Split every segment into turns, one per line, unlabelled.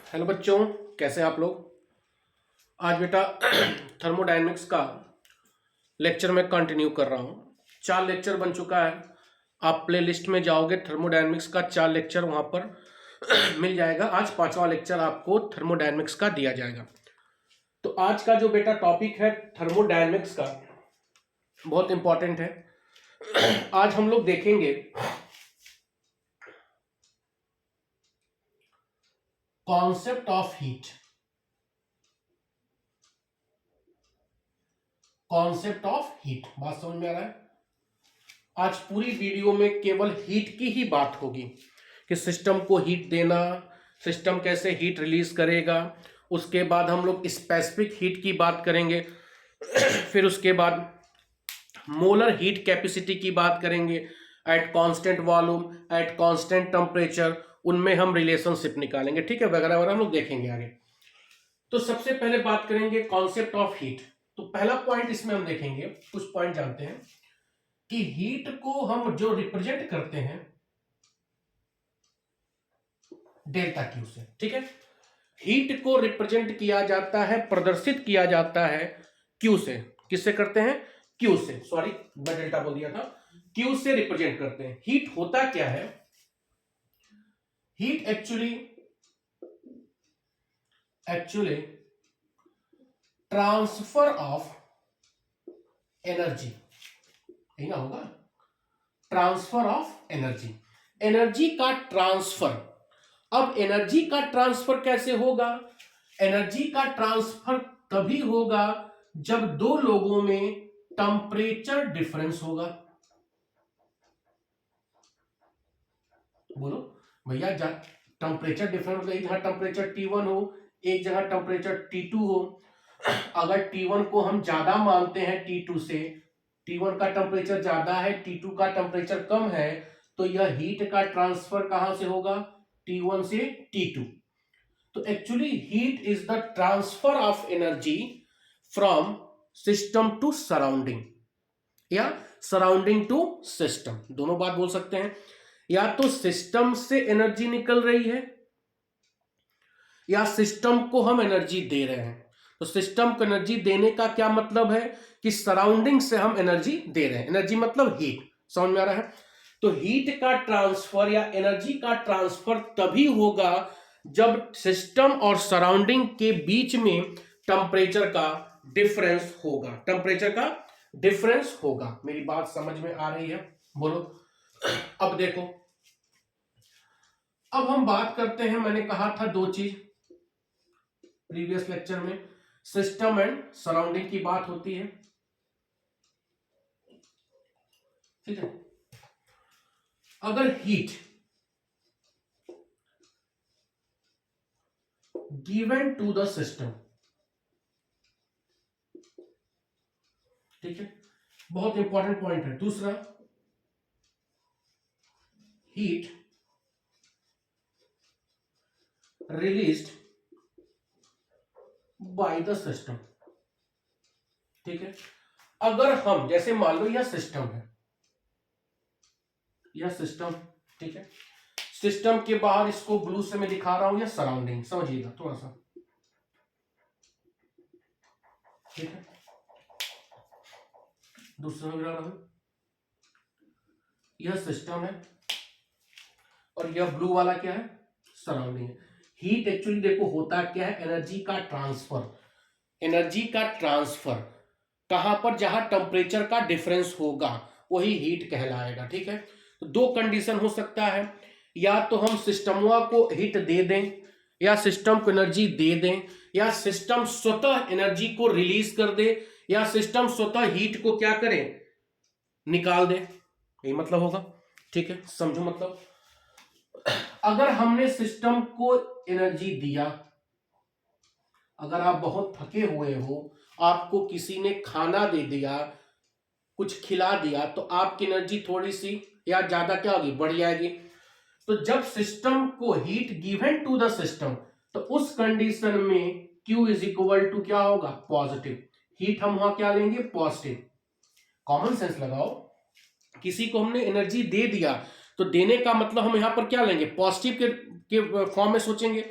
Hello बच्चों, कैसे हैं आप लोग। आज बेटा थर्मोडायनेमिक्स का लेक्चर मैं कंटिन्यू कर रहा हूँ। 4 लेक्चर बन चुका है। आप प्ले लिस्ट में जाओगे, थर्मोडायनेमिक्स का 4 लेक्चर वहाँ पर मिल जाएगा। आज 5वां लेक्चर आपको थर्मोडायनेमिक्स का दिया जाएगा। तो आज का जो बेटा टॉपिक है थर्मोडायनेमिक्स का, बहुत इंपॉर्टेंट है। आज हम लोग देखेंगे concept of heat. Concept of heat, बात समझ में आ रहा है। आज पूरी वीडियो में केवल हीट की ही बात होगी कि सिस्टम को हीट देना, सिस्टम कैसे हीट रिलीज करेगा। उसके बाद हम लोग स्पेसिफिक हीट की बात करेंगे। फिर उसके बाद मोलर हीट कैपेसिटी की बात करेंगे। Eight constant volume, at constant temperature, उनमें हम रिलेशनशिप निकालेंगे, ठीक है, वगैरह वगैरह हम लोग देखेंगे आगे। तो सबसे पहले बात करेंगे कॉन्सेप्ट ऑफ हीट। तो पहला पॉइंट इसमें हम देखेंगे, कुछ पॉइंट जानते हैं कि हीट को हम जो रिप्रेजेंट करते हैं डेल्टा क्यू से, ठीक है। हीट को रिप्रेजेंट किया जाता है, प्रदर्शित किया जाता है क्यू से। किससे करते हैं? क्यू से, सॉरी मैं डेल्टा बोल दिया था। क्यू से रिप्रेजेंट करते हैं। हीट होता क्या है? Heat actually transfer of energy, यही ना होगा, ट्रांसफर ऑफ एनर्जी, एनर्जी का ट्रांसफर। अब एनर्जी का ट्रांसफर कैसे होगा? एनर्जी का ट्रांसफर तभी होगा जब दो लोगों में टेम्परेचर डिफरेंस होगा। बोलो भैया, टेम्परेचर डिफरेंस मतलब एक जगह टेम्परेचर T1 हो, एक जगह टेम्परेचर T2 हो। अगर T1 को हम ज्यादा मानते हैं T2 से, T1 का टेम्परेचर ज्यादा है, T2 का टेम्परेचर कम है, तो यह हीट का ट्रांसफर कहां से होगा? T1 से T2। तो actually heat is the transfer of energy from system to surrounding या सराउंडिंग टू सिस्टम, दोनों बात बोल सकते हैं। या तो सिस्टम से एनर्जी निकल रही है या सिस्टम को हम एनर्जी दे रहे हैं। तो सिस्टम को एनर्जी देने का क्या मतलब है कि सराउंडिंग से हम एनर्जी दे रहे हैं। एनर्जी मतलब हीट, समझ में आ रहा है। तो हीट का ट्रांसफर या एनर्जी का ट्रांसफर तभी होगा जब सिस्टम और सराउंडिंग के बीच में टेम्परेचर का डिफरेंस होगा। टेम्परेचर का डिफरेंस होगा। मेरी बात समझ में आ रही है? बोलो। अब देखो, अब हम बात करते हैं, मैंने कहा था दो चीज प्रीवियस लेक्चर में, सिस्टम एंड सराउंडिंग की बात होती है, ठीक है। अगर heat given to the system, ठीक है, बहुत इंपॉर्टेंट पॉइंट है। दूसरा, heat released by the system, ठीक है। अगर हम, जैसे मान लो यह सिस्टम है, यह सिस्टम, ठीक है। सिस्टम के बाहर इसको ब्लू से मैं दिखा रहा हूं, यह सराउंडिंग, समझिएगा थोड़ा सा, ठीक है। दूसरा में रहा हूं, यह सिस्टम है और यह ब्लू वाला क्या है? सराउंडिंग है। हीट एक्चुअली देखो होता क्या है, एनर्जी का ट्रांसफर। एनर्जी का ट्रांसफर कहां पर? जहां टेम्परेचर का डिफरेंस होगा वही हीट कहलाएगा, ठीक है। तो दो कंडीशन हो सकता है, या तो हम सिस्टम को हीट दे दें या सिस्टम को एनर्जी दे दें, या सिस्टम स्वतः एनर्जी को रिलीज कर दे, या सिस्टम स्वतः हीट को क्या करे? निकाल दे। यही मतलब होगा, ठीक है, समझो मतलब। अगर हमने सिस्टम को एनर्जी दिया, अगर आप बहुत थके हुए हो, आपको किसी ने खाना दे दिया, कुछ खिला दिया, तो आपकी एनर्जी थोड़ी सी या ज्यादा क्या होगी? बढ़ जाएगी। तो जब सिस्टम को heat given to the system, तो उस कंडीशन में Q इज इक्वल टू क्या होगा? पॉजिटिव। हीट हम वहां क्या लेंगे? पॉजिटिव। कॉमन सेंस लगाओ, किसी को हमने एनर्जी दे दिया तो देने का मतलब हम यहां पर क्या लेंगे? पॉजिटिव के फॉर्म में सोचेंगे।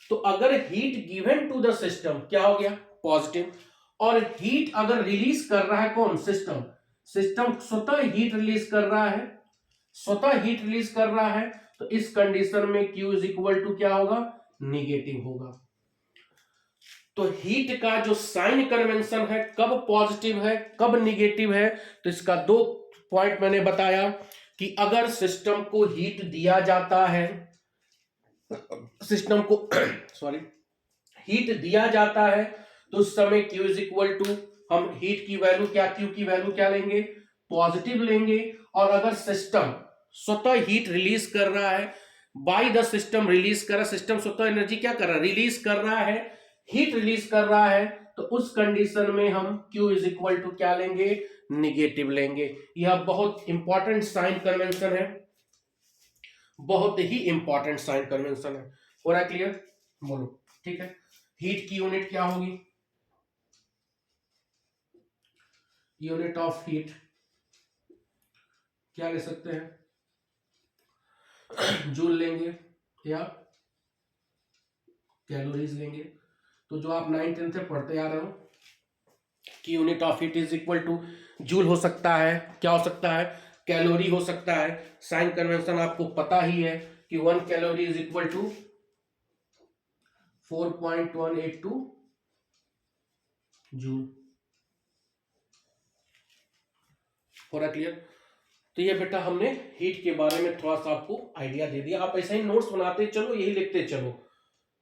तो अगर heat given to the system क्या हो गया, पॉजिटिव। और हीट अगर रिलीज कर रहा है कौन, सिस्टम, सिस्टम स्वतः हीट रिलीज कर रहा है, स्वतः हीट रिलीज कर रहा है, तो इस कंडीशन में Q इज इक्वल टू क्या होगा, निगेटिव होगा। तो हीट का जो साइन कन्वेंशन है, कब पॉजिटिव है कब निगेटिव है, तो इसका दो पॉइंट मैंने बताया कि अगर सिस्टम को हीट दिया जाता है, सिस्टम को सॉरी हीट दिया जाता है, तो उस समय Q इज इक्वल टू, हम हीट की वैल्यू क्या, Q की वैल्यू क्या लेंगे, पॉजिटिव लेंगे। और अगर सिस्टम स्वतः हीट रिलीज कर रहा है, बाय द सिस्टम रिलीज कर रहा है, सिस्टम स्वतः एनर्जी क्या कर रहा है, रिलीज कर रहा है, हीट रिलीज कर रहा है, तो उस कंडीशन में हम Q इज इक्वल टू क्या लेंगे, निगेटिव लेंगे। यह बहुत इंपॉर्टेंट साइन कन्वेंशन है, बहुत ही इंपॉर्टेंट साइन कन्वेंशन है। हो रहा है क्लियर, बोलो, ठीक है। हीट की यूनिट क्या होगी, यूनिट ऑफ हीट क्या ले सकते हैं, जूल लेंगे या कैलोरीज लेंगे। तो जो आप 9th 10th से पढ़ते आ रहे हो कि unit of heat is equal two joule हो सकता है, क्या हो सकता है, कैलोरी हो सकता है। साइन कन्वेंशन आपको पता ही है कि 1 calorie is equal to 4.182 joule. हो रहा क्लियर। तो ये बेटा हमने हीट के बारे में थोड़ा सा आपको आइडिया दे दिया। आप ऐसे ही नोट्स बनाते चलो, यही लिखते चलो,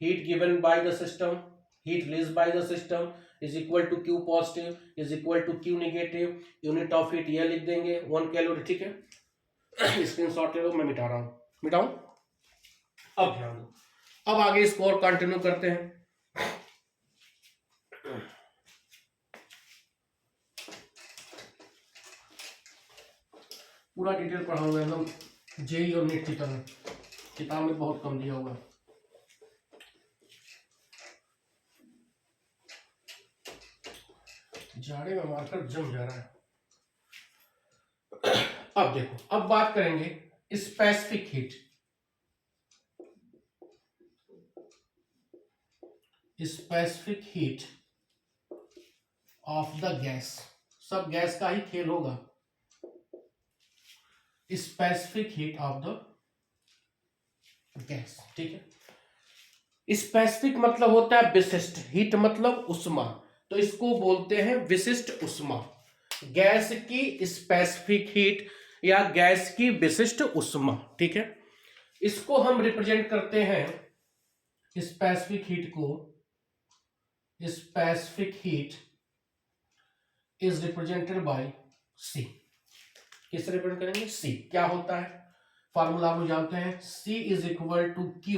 heat given by the system, heat release by the system is equal to Q positive is equal to Q negative, unit of heat यह लिख देंगे 1 कैलोरी, ठीक है। स्क्रीनशॉट ले लो, मैं मिटा रहा हूं, मिटाऊं। अब ध्यान दो, अब आगे इसको और कंटिन्यू करते हैं। पूरा डिटेल पढ़ाऊंगा एकदम जेई और नीट की तरह, किताब में बहुत कम दिया हुआ है। जाड़े में मार्कर जम जा रहा है। अब देखो, अब बात करेंगे specific heat. Specific heat of the gas, सब गैस का ही खेल होगा। Specific heat of the gas, ठीक है। स्पेसिफिक मतलब होता है विशिष्ट, हीट मतलब उष्मा, तो इसको बोलते हैं विशिष्ट उष्मा। गैस की स्पेसिफिक हीट या गैस की विशिष्ट उष्मा, ठीक है। इसको हम रिप्रेजेंट करते हैं, स्पेसिफिक हीट को, specific heat is represented by C। किस रिप्रेजेंट करेंगे, C। क्या होता है, फार्मूला आप लोग जानते हैं, C is equal to Q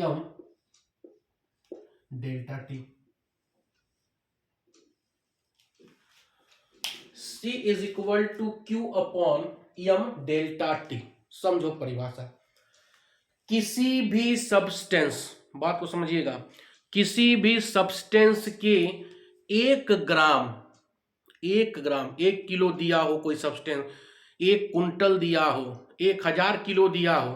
M delta T। C is equal to Q upon M delta T। समझो परिभाषा, किसी भी सब्सटेंस, बात को समझिएगा, किसी भी सब्सटेंस के 1 ग्राम, 1 किलो दिया हो कोई सब्सटेंस, 1 कुंटल दिया हो, 1000 किलो दिया हो,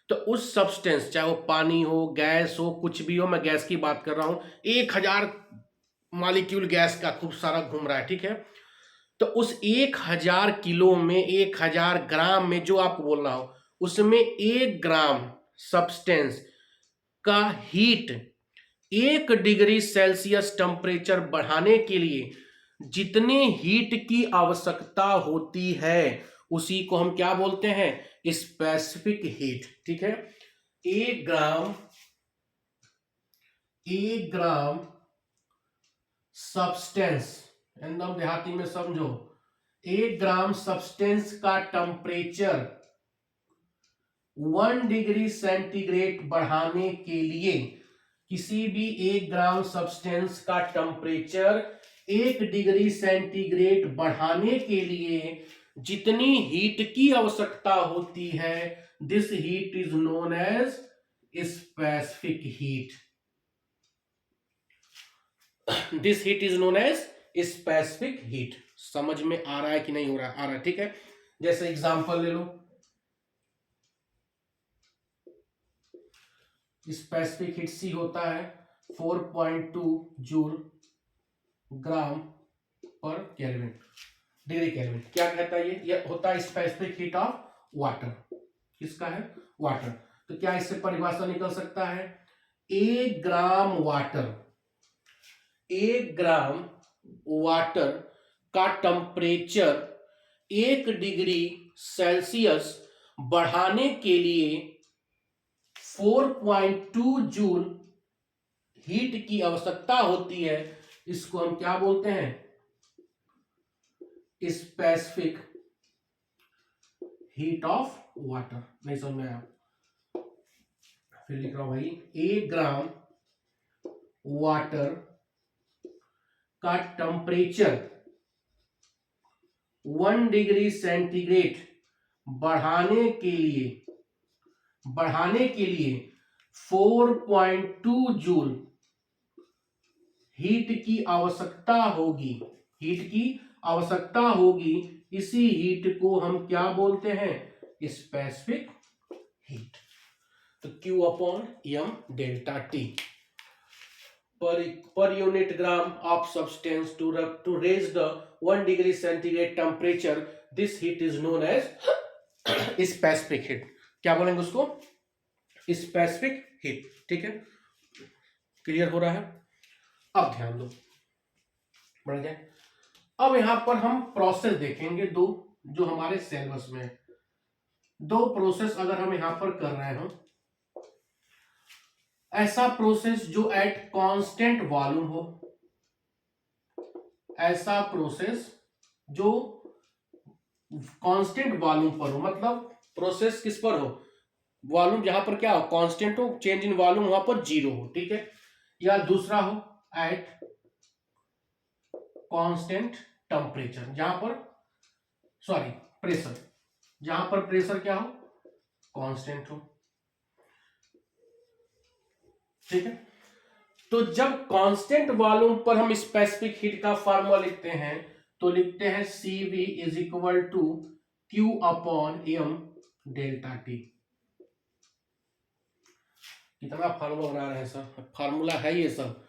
तो उस सब्सटेंस, चाहे वो पानी हो, गैस हो, कुछ भी हो, मैं गैस की बात कर रहा हूं, 1000 मॉलिक्यूल गैस का खूब सारा घूम रहा है, ठीक है। तो उस 1000 किलो में, 1000 ग्राम में जो आपको बोल रहा हो, उसमें 1 ग्राम सब्सटेंस का हीट 1 डिग्री सेल्सियस टेम्परेचर बढ़ाने के लिए जितने हीट की आवश्यकता होती है, उसी को हम क्या बोलते हैं, स्पेसिफिक हीट, ठीक है। 1 ग्राम सब्सटेंस, एकदम देहाती में समझो, 1 ग्राम सब्सटेंस का टेम्परेचर 1 डिग्री सेंटीग्रेड बढ़ाने के लिए, किसी भी 1 ग्राम सब्सटेंस का टेम्परेचर 1 डिग्री सेंटीग्रेड बढ़ाने के लिए जितनी हीट की आवश्यकता होती है, this heat is known as specific heat. This heat is known as specific heat. समझ में आ रहा है कि नहीं हो रहा, आ रहा है, ठीक है। जैसे एग्जांपल ले लो, स्पेसिफिक हीट सी होता है 4.2 जूल ग्राम पर केल्विन, डिग्री केल्विन। क्या कहता है ये होता है स्पेसिफिक हीट ऑफ वाटर। किसका है? वाटर। तो क्या इससे परिभाषा निकल सकता है? 1 ग्राम वाटर, 1 ग्राम वाटर का टेम्परेचर 1 डिग्री सेल्सियस बढ़ाने के लिए 4.2 जूल हीट की आवश्यकता होती है। इसको हम क्या बोलते हैं? Specific heat of water. नहीं समझ में आया? फिर लिख रहा हूं भाई, 1 ग्राम वाटर का टेम्परेचर 1 डिग्री सेंटीग्रेड बढ़ाने के लिए 4.2 जूल हीट की आवश्यकता होगी। इसी हीट को हम क्या बोलते हैं? Specific heat. तो Q upon M delta T per unit gram of substance to raise the 1 degree centigrade temperature. This heat is known as specific heat. क्या बोलेंगे उसको? Specific heat. ठीक है, क्लियर हो रहा है? अब ध्यान दो, बढ़ जाए। अब यहां पर हम प्रोसेस देखेंगे दो, जो हमारे सिलेबस में है। दो प्रोसेस अगर हम यहां पर कर रहे हो, ऐसा प्रोसेस जो एट कांस्टेंट वॉल्यूम हो, ऐसा प्रोसेस जो कांस्टेंट वॉल्यूम पर हो, मतलब प्रोसेस किस पर हो? वॉल्यूम जहां पर क्या हो? कांस्टेंट हो, चेंज इन वॉल्यूम वहां पर 0 हो। ठीक है, या दूसरा हो एट कांस्टेंट टेम्परेचर, जहां पर प्रेशर, जहां पर प्रेशर क्या हो? कांस्टेंट हो। ठीक है, तो जब कांस्टेंट वॉल्यूम पर हम स्पेसिफिक हीट का फार्मूला लिखते हैं तो लिखते हैं CV is equal to Q upon M delta T। कितना फार्मूला बना रहे हैं सर? फार्मूला है ये सब।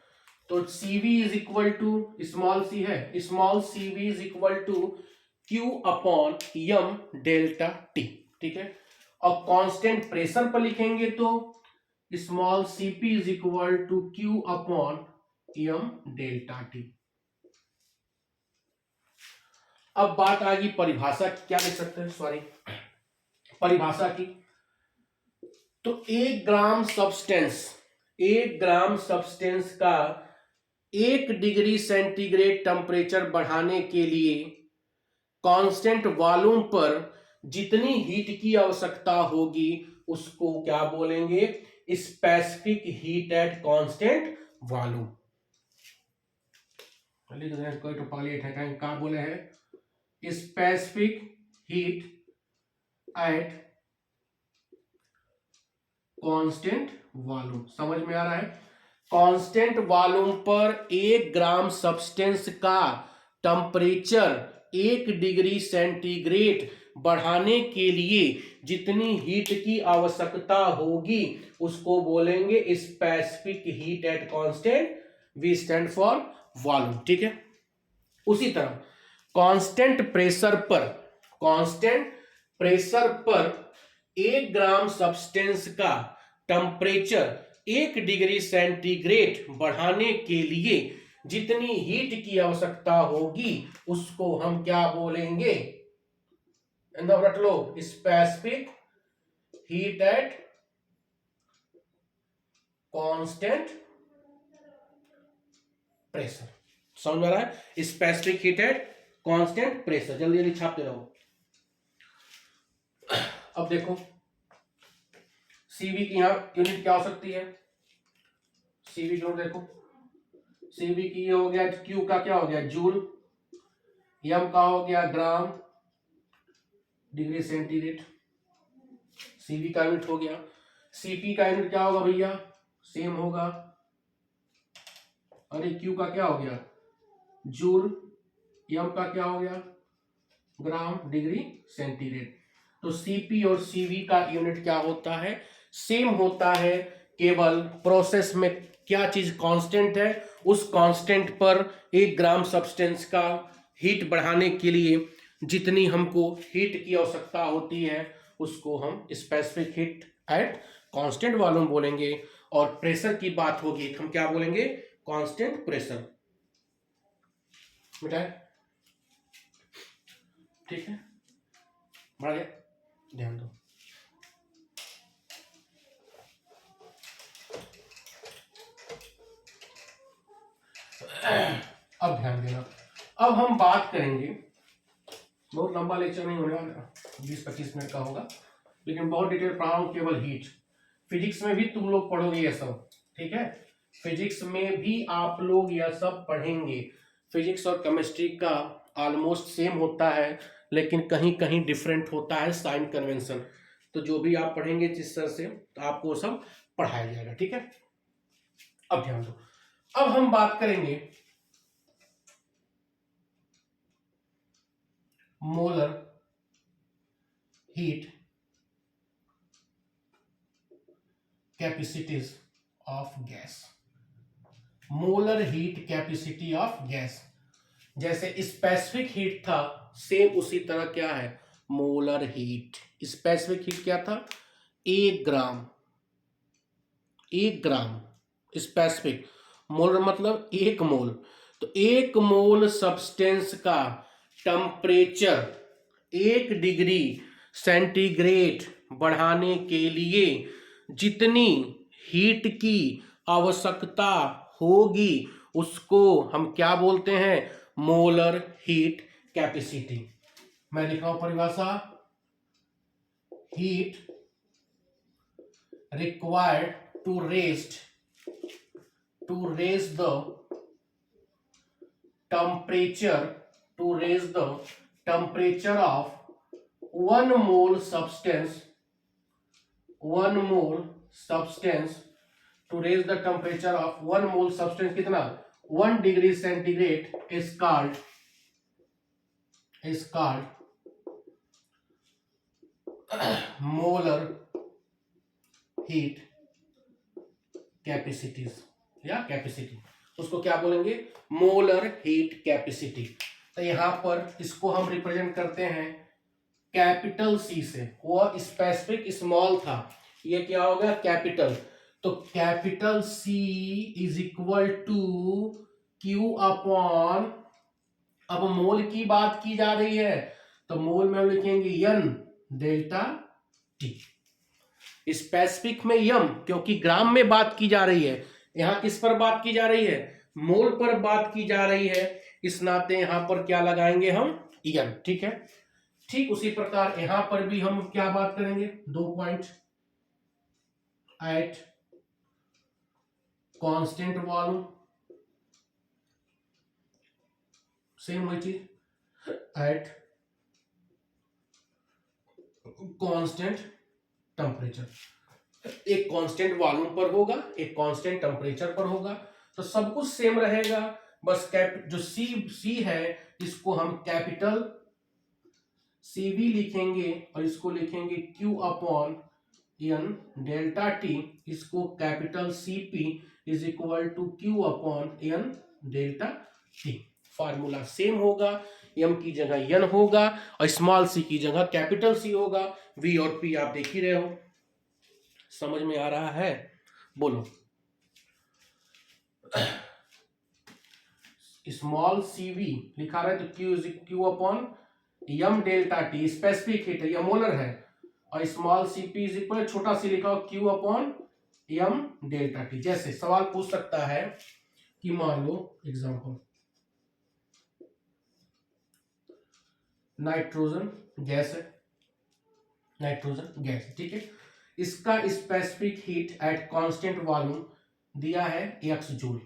तो CV is equal to, small C है, small CV is equal to Q upon M delta T। ठीक है, और कांस्टेंट प्रेशर पर लिखेंगे तो small Cp is equal to Q upon M delta T। अब बात आ गई परिभाषा, क्या लिख सकते हैं? परिभाषा की। तो 1 ग्राम सब्सटेंस का 1 डिग्री सेंटीग्रेड टेम्परेचर बढ़ाने के लिए कांस्टेंट वॉल्यूम पर जितनी हीट की आवश्यकता होगी उसको क्या बोलेंगे? Specific heat at constant volume. कोई तो पालिएट है, कहीं क्या बोले हैं? Specific heat at constant volume. समझ में आ रहा है? कांस्टेंट वॉल्यूम पर 1 ग्राम सब्सटेंस का टेम्परेचर 1 डिग्री सेंटीग्रेड बढ़ाने के लिए जितनी हीट की आवश्यकता होगी उसको बोलेंगे specific heat at constant, V stand for volume. ठीक है, उसी तरह कांस्टेंट प्रेशर पर 1 ग्राम सब्सटेंस का टेम्परेचर 1 डिग्री सेंटीग्रेड बढ़ाने के लिए जितनी हीट की आवश्यकता होगी उसको हम क्या बोलेंगे? रट लो, specific heat at constant pressure. समझ में आ रहा है? Specific heat at constant pressure. जल्दी जल्दी छापते रहो। अब देखो सीवी की यहां यूनिट क्या हो सकती है? सीवी जोड़ देखो, सीवी की ये हो गया, क्यू का क्या हो गया? जूल, एम का हो गया ग्राम डिग्री सेंटीग्रेड, सीवी का यूनिट हो गया। सीपी का यूनिट क्या होगा भैया? सेम होगा। अरे क्यू का क्या हो गया? जूल, एम का क्या हो गया? Gram degree centigrade. तो सीपी और सीवी का यूनिट क्या होता है? सेम होता है, केवल प्रोसेस में क्या चीज कांस्टेंट है, उस कांस्टेंट पर 1 ग्राम सब्सटेंस का हीट बढ़ाने के लिए जितनी हमको हीट की आवश्यकता होती है उसको हम specific heat at constant volume बोलेंगे। और प्रेशर की बात होगी हम क्या बोलेंगे, कांस्टेंट प्रेशर। बेटा ठीक है, बढ़ गया, ध्यान दो। अब ध्यान देना, अब हम बात करेंगे, बहुत लंबा लेक्चर नहीं होने वाला, 20-25 मिनट का होगा, लेकिन बहुत डिटेल पढ़ा हूं, केवल हीट। फिजिक्स में भी तुम लोग पढ़ोगे ये सब, ठीक है, फिजिक्स में भी आप लोग यह सब पढ़ेंगे। फिजिक्स और केमिस्ट्री का ऑलमोस्ट सेम होता है, लेकिन कहीं कहीं डिफरेंट होता है साइन कन्वेंशन। तो जो भी आप पढ़ेंगे जिस तरह से, तो आपको सब पढ़ाया जाएगा, ठीक है। अब ध्यान दो, अब हम बात करेंगे molar heat capacities of gas. Molar heat capacity of gas, जैसे स्पेसिफिक हीट था सेम उसी तरह क्या है मोलर हीट। स्पेसिफिक हीट क्या था, 1 ग्राम, 1 ग्राम स्पेसिफिक, मोलर मतलब 1 मोल। तो 1 मोल सब्सटेंस का टेम्परेचर 1 डिग्री सेंटीग्रेड बढ़ाने के लिए जितनी हीट की आवश्यकता होगी उसको हम क्या बोलते हैं, मोलर हीट कैपेसिटी। मैं लिख रहा हूं परिभाषा, heat required to raise the temperature of 1 mole substance, to raise the temperature of 1 mole substance कितना, 1 degree centigrade is called molar heat capacities या कैपेसिटी, उसको क्या बोलेंगे, मोलर हीट कैपेसिटी। तो यहां पर इसको हम रिप्रेजेंट करते हैं कैपिटल सी से, वो स्पेसिफिक स्मॉल था, ये क्या हो गया कैपिटल। तो capital C is equal to Q upon, अब मोल की बात की जा रही है तो मोल में हम लिखेंगे एन डेल्टा टी। स्पेसिफिक में यम, क्योंकि ग्राम में बात की जा रही है, यहां किस पर बात की जा रही है, मोल पर बात की जा रही है, इस नाते यहां पर क्या लगाएंगे हम, यम, ठीक है। ठीक उसी प्रकार यहां पर भी हम क्या बात करेंगे, 2 point eight constant volume, same वही चीज एट कांस्टेंट टेम्परेचर, एक कांस्टेंट वॉल्यूम पर होगा, एक कांस्टेंट टेम्परेचर पर होगा, तो सब कुछ सेम रहेगा, बस जो सी है इसको हम कैपिटल CV लिखेंगे और इसको लिखेंगे Q upon N delta T, इसको capital CP is equal to Q upon N delta T. Formula same होगा, एम की जगह एन होगा और स्मॉल सी की जगह कैपिटल सी होगा। V और P आप देख ही रहे हो, समझ में आ रहा है, बोलो। स्मॉल CV लिखा रहा है तो Q upon M delta T, specific heat है, यह मोलर है, और स्मॉल CP इज इक्वल, छोटा सी लिखा हो Q upon M delta T. जैसे सवाल पूछ सकता है कि मान लो एग्जांपल, नाइट्रोजन गैस है, नाइट्रोजन गैस, ठीक है, इसका specific heat at constant volume दिया है x जूल,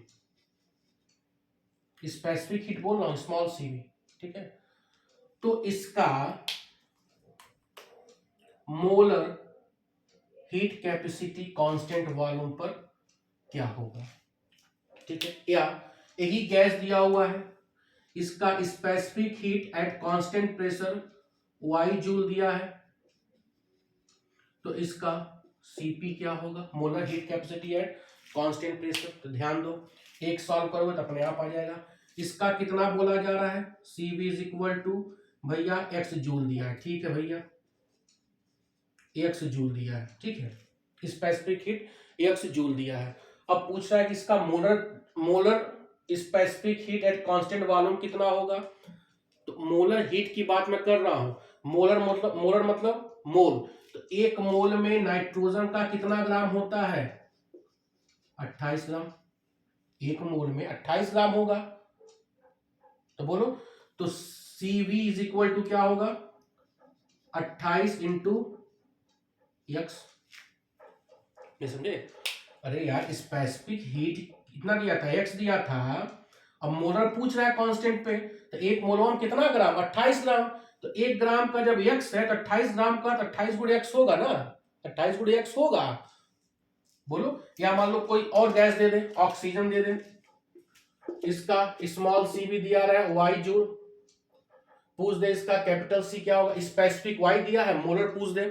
स्पेसिफिक हीट बोल रहा हूं स्मॉल CV, ठीक है। तो इसका molar heat capacity constant volume पर क्या होगा, ठीक है, या यही गैस दिया हुआ है, इसका specific heat at constant pressure y joule दिया है, तो इसका Cp क्या होगा, molar heat capacity at constant pressure. तो ध्यान दो, एक सॉल्व करोगे तो अपने आप आ जाएगा। इसका कितना बोला जा रहा है, Cv इज इक्वल टू भैया x जूल दिया है, ठीक है भैया, x जूल दिया है, ठीक है, स्पेसिफिक हीट x जूल दिया है। अब पूछ रहा है कि इसका molar specific heat at constant volume कितना होगा। तो मोलर हीट की बात मैं कर रहा हूं, मोलर मतलब मोल। तो एक मोल में नाइट्रोजन का कितना ग्राम होता है, 28 ग्राम। एक मोल में 28 ग्राम होगा। तो बोलो, तो Cv इज इक्वल टू क्या होगा, 28 इंटू एक्स। समझे, अरे यार स्पेसिफिक हीट कितना दिया था, एक्स दिया था, अब मोलर पूछ रहा है कांस्टेंट पे, तो एक मोल कितना ग्राम, 28 ग्राम। तो एक ग्राम का जब एक्स है तो 28 ग्राम का, तो 28 गुणे एक्स होगा ना, 28 गुणे एक्स होगा। बोलो, या मान लो कोई और गैस दे दे, ऑक्सीजन दे दे, इसका स्मॉल सी भी दिया रहा है वाई जूल, पूछ दे इसका कैपिटल सी क्या होगा, स्पेसिफिक वाई दिया है, मोलर पूछ दे,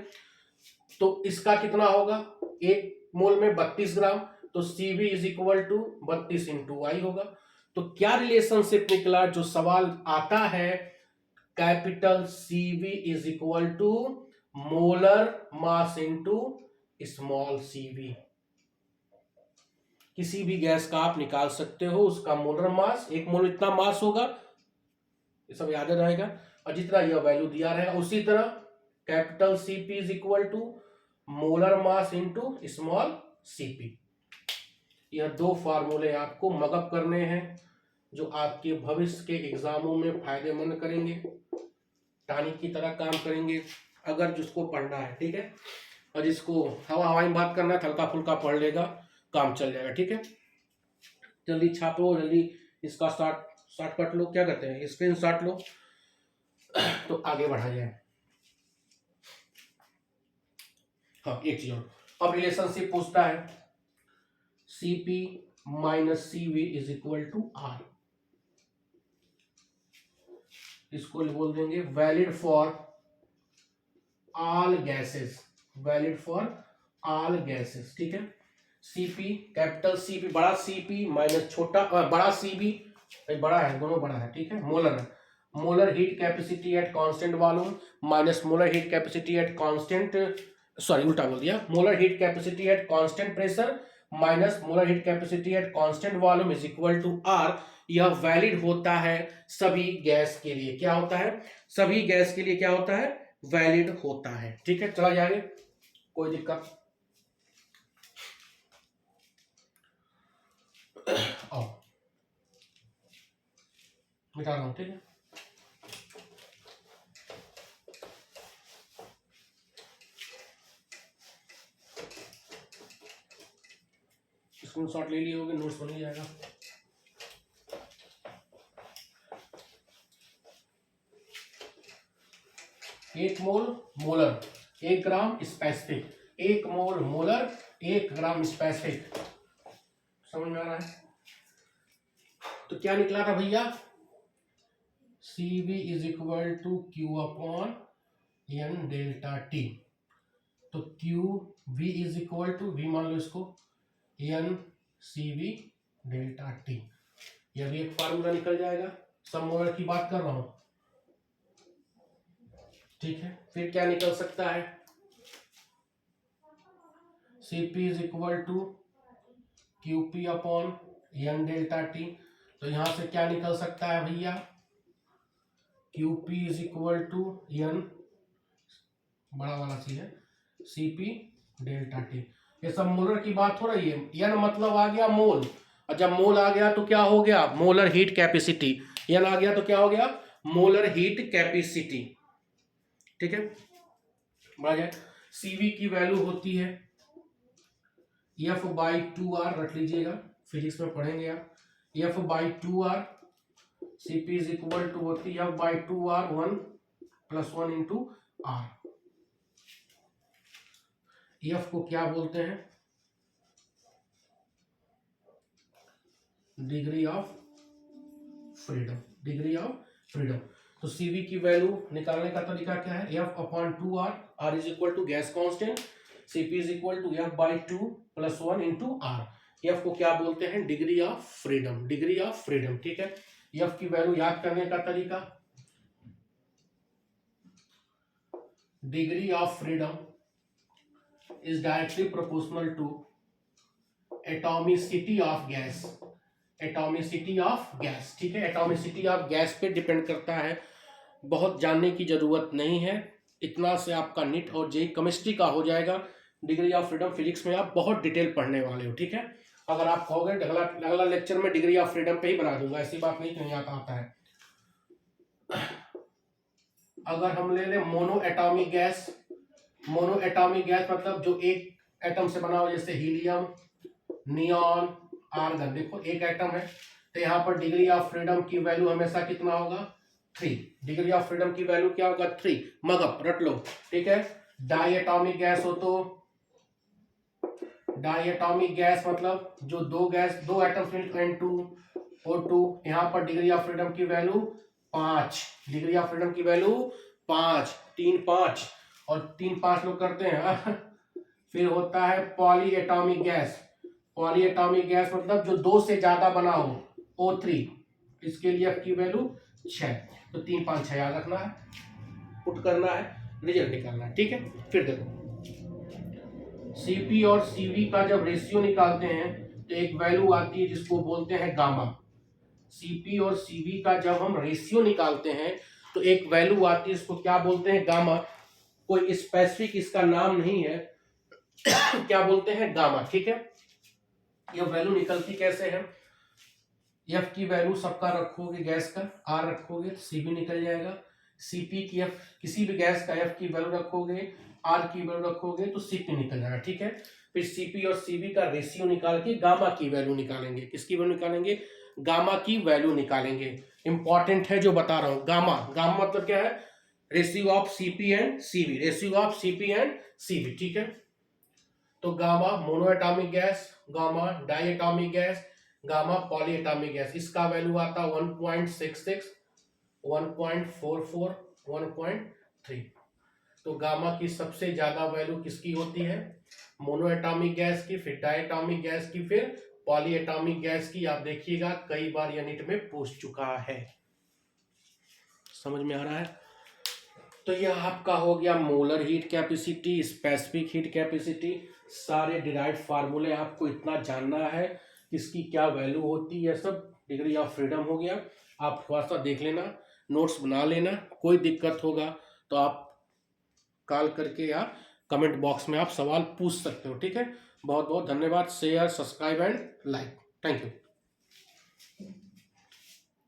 तो इसका कितना होगा, एक मोल में 32 ग्राम। तो Cv is equal to 32 into Y होगा। तो क्या रिलेशनशिप निकला, जो सवाल आता है, capital Cv is equal to molar mass into small cv। किसी भी गैस का आप निकाल सकते हो, उसका मोलर मास, एक मोल इतना मास होगा, ये सब याद रहेगा, और जितना यह वैल्यू दिया रहेगा, उसी तरह capital Cp is equal to molar mass into small cp। यह दो फार्मूले आपको मगअप करने हैं, जो आपके भविष्य के एग्जामों में फायदेमंद करेंगे, टॉनिक की तरह काम करेंगे, अगर जिसको पढ़ना है, ठीक है, और जिसको हवाई में बात करना है हल्का फुल्का पढ़ लेगा, काम चल जाएगा, ठीक है। जल्दी छापो, जल्दी इसका शॉर्टकट लो, क्या कहते हैं, स्क्रीन शॉट लो, तो आगे बढ़ा जाए। हाँ, एक चीज और, अब रिलेशनशिप पूछता है, Cp minus Cv is equal to R। इसको बोल देंगे valid for all gases, valid for all gases, ठीक है। Cp, कैपिटल Cp, बड़ा Cp माइनस छोटा बड़ा Cv, बड़ा है, दोनों बड़ा है, ठीक है, मोलर है, molar heat capacity at constant volume minus molar heat capacity at constant, sorry उल्टा बोल दिया, molar heat capacity at constant pressure minus molar heat capacity at constant volume is equal to R। यह valid होता है सभी gas के लिए, क्या होता है, सभी गैस के लिए क्या होता है, वैलिड होता है, ठीक है। चला जाएगा, कोई दिक्कत, मिटा रहा हूं, ठीक है। स्क्रीनशॉट ले लिए होगे, नोट्स बन जाएगा। एक मोल मोलर, 1 ग्राम स्पेसिफिक, 1 मोल मोलर 1 ग्राम स्पेसिफिक, समझ में आ रहा है। तो क्या निकला था भैया, Cv is equal to Q upon N delta T। तो QV is equal to, V मान लो इसको, N Cv डेल्टा T। यह भी एक फार्मूला निकल जाएगा, सब मोलर की बात कर रहा हूं, ठीक है। फिर क्या निकल सकता है, Cp is equal to QP upon N delta T। तो यहां से क्या निकल सकता है भैया, QP is equal to N, बड़ा वाला सी है, Cp डेल्टा T। ये सब मोलर की बात हो रही है, N मतलब आ गया मोल, और जब मोल आ गया तो क्या हो गया, मोलर हीट कैपेसिटी, N आ गया तो क्या हो गया, मोलर हीट कैपेसिटी, ठीक है। बढ़ा जाए, Cv की वैल्यू होती है F/2R, रख लीजिएगा, फिजिक्स में पढ़ेंगे आप, F/2R। Cp is equal to होती है F/2R 1 + 1 इंटू R। F को क्या बोलते हैं, degree of freedom, degree of freedom. तो Cv की वैल्यू निकालने का तरीका क्या है, F/2R, R is equal to gas constant, Cp is equal to F by 2 + 1 into R. F को क्या बोलते हैं? Degree of freedom, degree of freedom, ठीक है। एफ की वैल्यू याद करने का तरीका, degree of freedom is directly proportional to atomicity of gas, atomicity of gas, ठीक है। एटॉमिसिटी ऑफ गैस पे डिपेंड करता है, बहुत जानने की जरूरत नहीं है, इतना से आपका नीट और जेई केमिस्ट्री का हो जाएगा। डिग्री ऑफ फ्रीडम फिजिक्स में आप बहुत डिटेल पढ़ने वाले हो, ठीक है। अगर आप कहोगे अगला लेक्चर में डिग्री ऑफ फ्रीडम पे ही बना दूंगा, ऐसी बात नहीं, कहीं आता है। अगर हम ले लें mono atomic gas, mono atomic gas मतलब जो एक एटम से बना हो, जैसे हीलियम, नियॉन, आर्गन, देखो एक एटम है, तो यहाँ पर डिग्री ऑफ फ्रीडम की वैल्यू हमेशा कितना होगा? 3। डिग्री ऑफ फ्रीडम की वैल्यू क्या होगा? 3। मगअप रट लो, ठीक है। डाई एटॉमिक गैस हो तो डाई एटॉमिक गैस मतलब जो दो एटम्स N2O2, यहाँ पर डिग्री ऑफ फ्रीडम की वैल्यू 5, डिग्री ऑफ फ्रीडम की वैल्यू 5, 3 5 और 3 5 लोग करते हैं फिर होता है poly atomic gas, poly atomic gas मतलब जो 2 से ज्यादा बना हो, O3, इसके लिए F की वैल्यू 6, तो 3 5 6 याद रखना है, पुट करना है, रिजल्ट निकालना है, ठीक है। फिर देखो Cp और Cv का जब रेशियो निकालते हैं तो एक वैल्यू आती है जिसको बोलते हैं गामा। Cp और Cv का जब हम रेशियो निकालते हैं तो एक वैल्यू आती है, इसको क्या बोलते हैं? गामा। कोई स्पेसिफिक इसका नाम नहीं है क्या बोलते हैं? गामा, ठीक है। यह वैल्यू निकलती कैसे है? एफ की वैल्यू सबका रखोगे, गैस का आर रखोगे, Cv निकल जाएगा। Cp की एफ, किसी भी गैस का एफ की वैल्यू रखोगे, आर की वैल्यू रखोगे तो Cp निकल जाएगा, ठीक है। फिर Cp और Cv का रेशियो निकाल के गामा की वैल्यू निकालेंगे। किसकी वैल्यू निकालेंगे? गामा की वैल्यू निकालेंगे। इंपॉर्टेंट है जो बता रहा हूं। गामा, गामा मतलब क्या है? Ratio of Cp and Cv, ratio of Cp and Cv, ठीक है। तो gamma monoatomic gas, gamma diatomic gas, gamma polyatomic gas, इसका वैल्यू आता 1.66, 1.44, 1.3। तो गामा की सबसे ज्यादा वैल्यू किसकी होती है? मोनो एटॉमिक गैस की, फिर डाई एटॉमिक गैस की, फिर पॉली एटॉमिक गैस की। आप देखिएगा कई बार यह नीट में पूछ चुका है। समझ में आ रहा है? तो यह आपका हो गया molar heat capacity, specific heat capacity, सारे डिराइव्ड फार्मूले आपको इतना जानना है, किसकी क्या वैल्यू होती है, सब डिग्री ऑफ फ्रीडम हो गया। आप थोड़ा सा देख लेना, नोट्स बना लेना, कोई दिक्कत होगा तो आप कॉल करके या कमेंट बॉक्स में आप सवाल पूछ सकते हो, ठीक है। बहुत बहुत धन्यवाद। Share, subscribe and like. Thank you.